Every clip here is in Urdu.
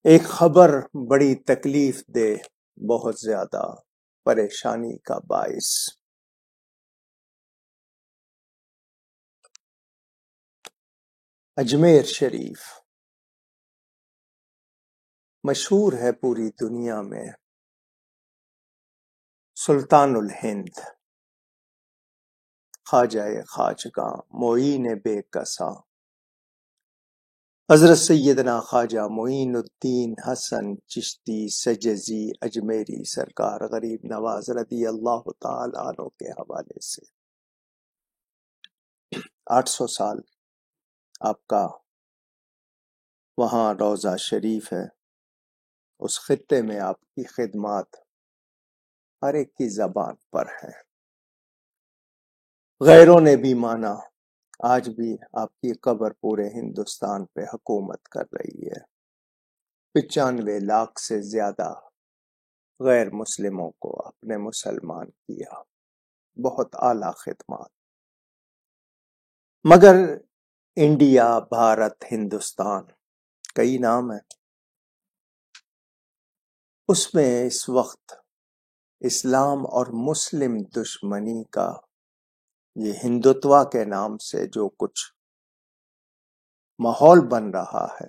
ایک خبر بڑی تکلیف دہ، بہت زیادہ پریشانی کا باعث۔ اجمیر شریف مشہور ہے پوری دنیا میں، سلطان الہند، خواجہ خواجگاں، معین بے کساں، حضرت سیدنا خواجہ معین الدین حسن چشتی سجزی اجمیری سرکار غریب نواز رضی اللہ تعالی عنہ کے حوالے سے 800 سال آپ کا وہاں روضہ شریف ہے۔ اس خطے میں آپ کی خدمات ہر ایک کی زبان پر ہے، غیروں نے بھی مانا۔ آج بھی آپ کی قبر پورے ہندوستان پہ حکومت کر رہی ہے۔ 95 لاکھ سے زیادہ غیر مسلموں کو آپ نے مسلمان کیا، بہت اعلیٰ خدمات۔ مگر انڈیا، بھارت، ہندوستان، کئی نام ہیں، اس میں اس وقت اسلام اور مسلم دشمنی کا، یہ ہندوتوا کے نام سے جو کچھ ماحول بن رہا ہے،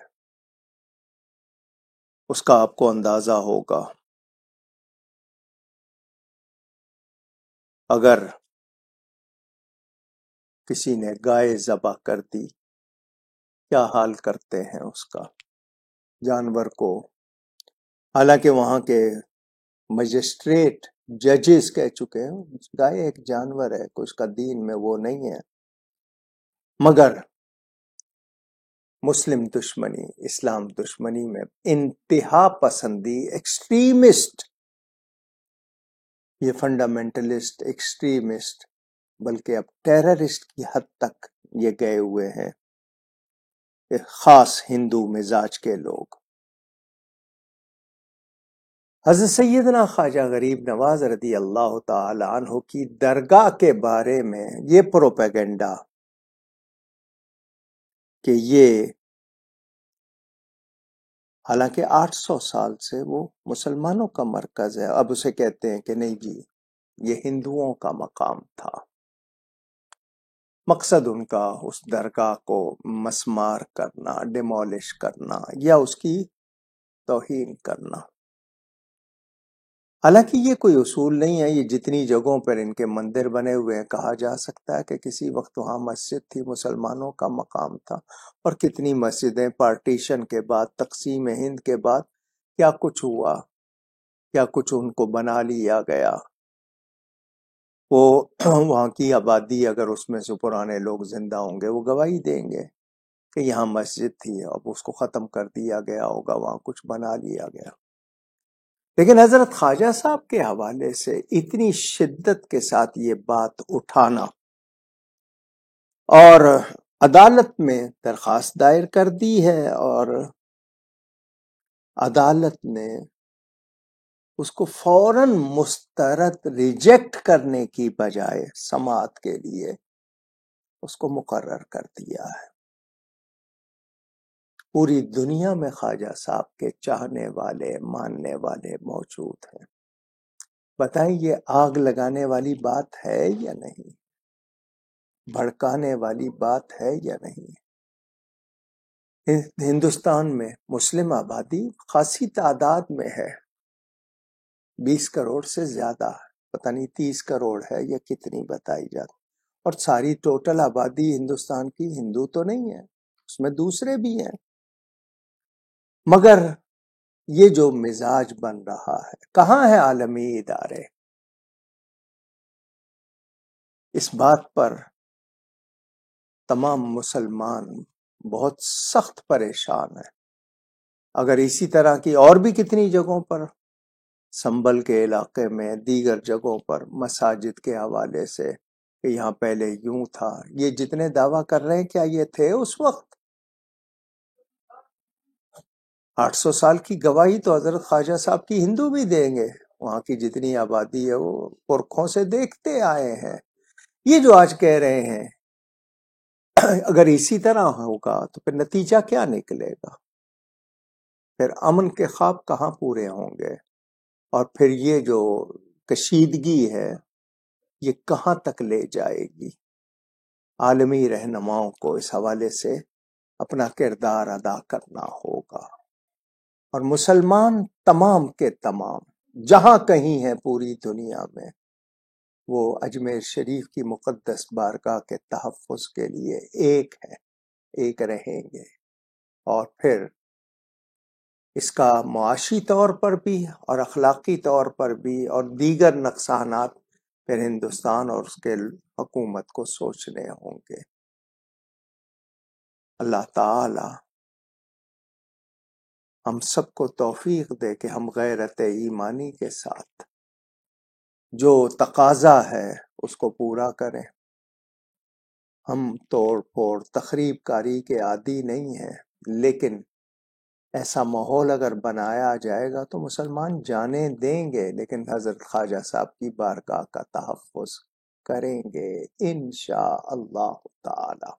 اس کا آپ کو اندازہ ہوگا۔ اگر کسی نے گائے ذبح کر دی، کیا حال کرتے ہیں اس کا، جانور کو۔ حالانکہ وہاں کے مجسٹریٹ ججز کہہ چکے ہیں گائے ایک جانور ہے، کچھ کا دین میں وہ نہیں ہے، مگر مسلم دشمنی، اسلام دشمنی میں انتہا پسندی، ایکسٹریمسٹ، یہ فنڈامنٹلسٹ، ایکسٹریمسٹ، بلکہ اب ٹیررسٹ کی حد تک یہ گئے ہوئے ہیں، ایک خاص ہندو مزاج کے لوگ۔ حضرت سیدنا خواجہ غریب نواز رضی اللہ تعالی عنہ کی درگاہ کے بارے میں یہ پروپیگنڈا کہ یہ، حالانکہ 800 سال سے وہ مسلمانوں کا مرکز ہے، اب اسے کہتے ہیں کہ نہیں جی یہ ہندوؤں کا مقام تھا۔ مقصد ان کا اس درگاہ کو مسمار کرنا، ڈیمولش کرنا یا اس کی توہین کرنا۔ حالانکہ یہ کوئی اصول نہیں ہے، یہ جتنی جگہوں پر ان کے مندر بنے ہوئے ہیں، کہا جا سکتا ہے کہ کسی وقت وہاں مسجد تھی، مسلمانوں کا مقام تھا، اور کتنی مسجدیں پارٹیشن کے بعد، تقسیم ہند کے بعد کیا کچھ ہوا، کیا کچھ ان کو بنا لیا گیا۔ وہ وہاں کی آبادی، اگر اس میں سے پرانے لوگ زندہ ہوں گے، وہ گواہی دیں گے کہ یہاں مسجد تھی، اب اس کو ختم کر دیا گیا ہوگا، وہاں کچھ بنا لیا گیا۔ لیکن حضرت خواجہ صاحب کے حوالے سے اتنی شدت کے ساتھ یہ بات اٹھانا اور عدالت میں درخواست دائر کر دی ہے، اور عدالت نے اس کو فوراً مسترد، ریجیکٹ کرنے کی بجائے سماعت کے لیے اس کو مقرر کر دیا ہے۔ پوری دنیا میں خواجہ صاحب کے چاہنے والے، ماننے والے موجود ہیں۔ بتائیں یہ آگ لگانے والی بات ہے یا نہیں؟ بھڑکانے والی بات ہے یا نہیں؟ ہندوستان میں مسلم آبادی خاصی تعداد میں ہے، 20 کروڑ سے زیادہ، پتہ نہیں 30 کروڑ ہے یا کتنی بتائی جاتی، اور ساری ٹوٹل آبادی ہندوستان کی ہندو تو نہیں ہے، اس میں دوسرے بھی ہیں۔ مگر یہ جو مزاج بن رہا ہے، کہاں ہے عالمی ادارے؟ اس بات پر تمام مسلمان بہت سخت پریشان ہیں۔ اگر اسی طرح کی اور بھی کتنی جگہوں پر، سنبل کے علاقے میں، دیگر جگہوں پر مساجد کے حوالے سے کہ یہاں پہلے یوں تھا، یہ جتنے دعویٰ کر رہے ہیں کیا یہ تھے اس وقت؟ 800 سال کی گواہی تو حضرت خواجہ صاحب کی ہندو بھی دیں گے، وہاں کی جتنی آبادی ہے وہ پرکھوں سے دیکھتے آئے ہیں۔ یہ جو آج کہہ رہے ہیں، اگر اسی طرح ہوگا تو پھر نتیجہ کیا نکلے گا؟ پھر امن کے خواب کہاں پورے ہوں گے؟ اور پھر یہ جو کشیدگی ہے یہ کہاں تک لے جائے گی؟ عالمی رہنماؤں کو اس حوالے سے اپنا کردار ادا کرنا ہوگا، اور مسلمان تمام کے تمام جہاں کہیں ہیں پوری دنیا میں، وہ اجمیر شریف کی مقدس بارگاہ کے تحفظ کے لیے ایک ہے، ایک رہیں گے۔ اور پھر اس کا معاشی طور پر بھی اور اخلاقی طور پر بھی اور دیگر نقصانات پھر ہندوستان اور اس کے حکومت کو سوچنے ہوں گے۔ اللہ تعالی ہم سب کو توفیق دے کہ ہم غیرت ایمانی کے ساتھ جو تقاضا ہے اس کو پورا کریں۔ ہم توڑ پھوڑ تخریب کاری کے عادی نہیں ہیں، لیکن ایسا ماحول اگر بنایا جائے گا تو مسلمان جانے دیں گے، لیکن حضرت خواجہ صاحب کی بارگاہ کا تحفظ کریں گے انشاء اللہ تعالی۔